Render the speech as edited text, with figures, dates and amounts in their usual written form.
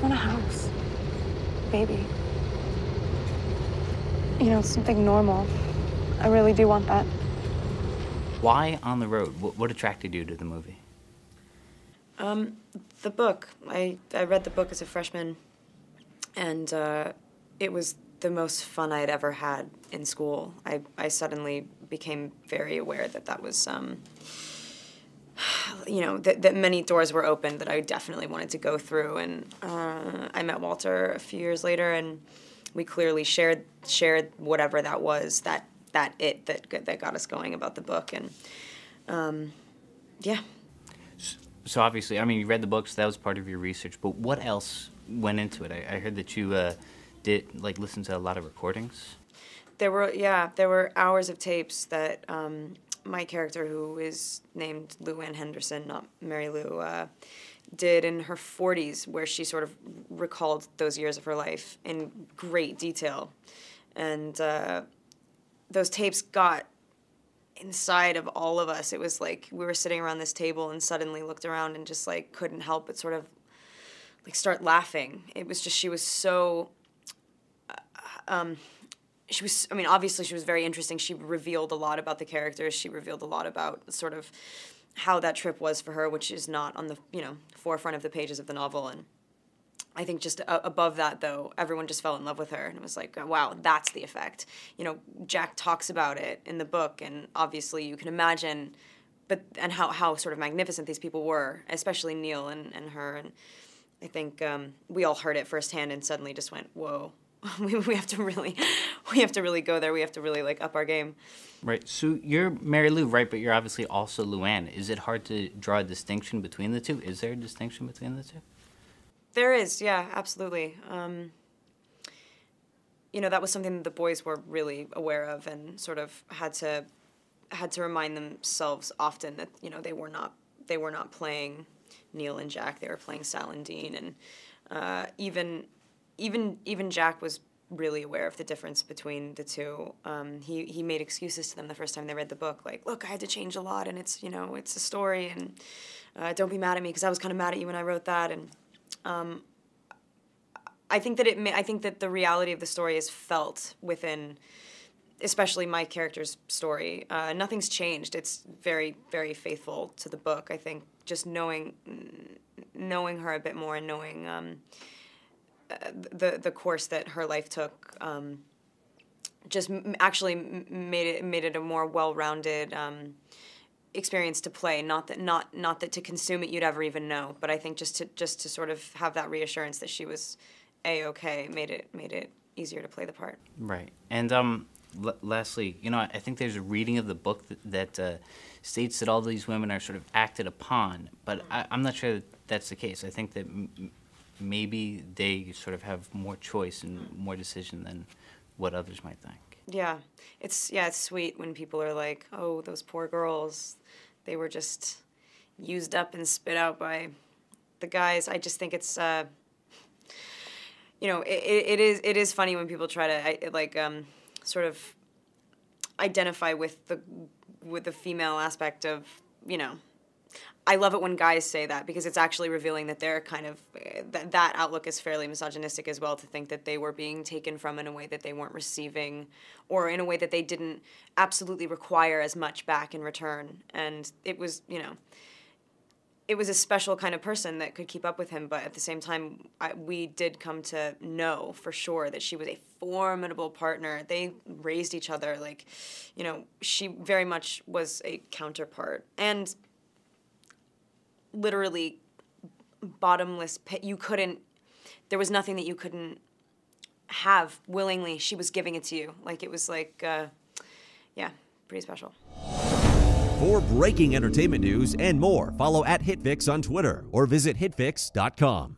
want a house. Baby. You know, something normal. I really do want that. Why On the Road? What attracted you to the movie? The book. I read the book as a freshman, and it was the most fun I'd ever had in school. I suddenly became very aware that that was, you know, that many doors were opened that I definitely wanted to go through. And I met Walter a few years later, and we clearly shared whatever that was, that got us going about the book. And yeah. So obviously, I mean, you read the books, that was part of your research, but what else went into it? I heard that you did, like, listen to a lot of recordings? There were hours of tapes that my character, who is named Lou Ann Henderson, not Mary Lou, did in her 40s, where she sort of recalled those years of her life in great detail. And those tapes got inside of all of us. It was like we were sitting around this table and suddenly looked around and just, like, couldn't help but sort of, like, start laughing. It was just, she was so... she was, I mean, obviously she was very interesting. She revealed a lot about the characters. She revealed a lot about sort of how that trip was for her, which is not on the, you know, forefront of the pages of the novel. And I think just above that, though, everyone just fell in love with her. And it was like, wow, that's the effect. You know, Jack talks about it in the book, and obviously you can imagine, and how sort of magnificent these people were, especially Neil and her. And I think we all heard it firsthand and suddenly just went, whoa. we have to really go there. We have to really, like, up our game. Right. So you're Mary Lou, right? But you're obviously also Lou Ann. Is it hard to draw a distinction between the two? Is there a distinction between the two? There is, yeah, absolutely. You know, that was something that the boys were really aware of and sort of had to remind themselves often that, you know, they were not playing Neil and Jack. They were playing Sal and Dean, and even Jack was really aware of the difference between the two. He made excuses to them the first time they read the book, like, look, I had to change a lot, and it's, you know, it's a story, and don't be mad at me because I was kind of mad at you when I wrote that. And I think that the reality of the story is felt within, especially my character's story. Nothing's changed. It's very, very faithful to the book. I think just knowing her a bit more and knowing the course that her life took just actually made it a more well-rounded experience to play. Not that to consume it you'd ever even know, but I think just to sort of have that reassurance that she was A-okay made it easier to play the part. Right. And lastly, you know, I think there's a reading of the book that states that all these women are sort of acted upon, but I'm not sure that that's the case. I think that maybe they sort of have more choice and more decision than what others might think. Yeah, it's sweet when people are like, oh, those poor girls, they were just used up and spit out by the guys. I just think it's, you know, it is funny when people try to sort of identify with the female aspect of, you know. I love it when guys say that because it's actually revealing that they're kind of, that outlook is fairly misogynistic as well, to think that they were being taken from in a way that they weren't receiving, or in a way that they didn't absolutely require as much back in return. And it was, you know, it was a special kind of person that could keep up with him, but at the same time, we did come to know for sure that she was a formidable partner. They raised each other, like, you know, she very much was a counterpart. And literally bottomless pit. There was nothing that you couldn't have willingly. She was giving it to you. Like, it was like, yeah, pretty special. For breaking entertainment news and more, follow @HITFIX on Twitter or visit hitfix.com.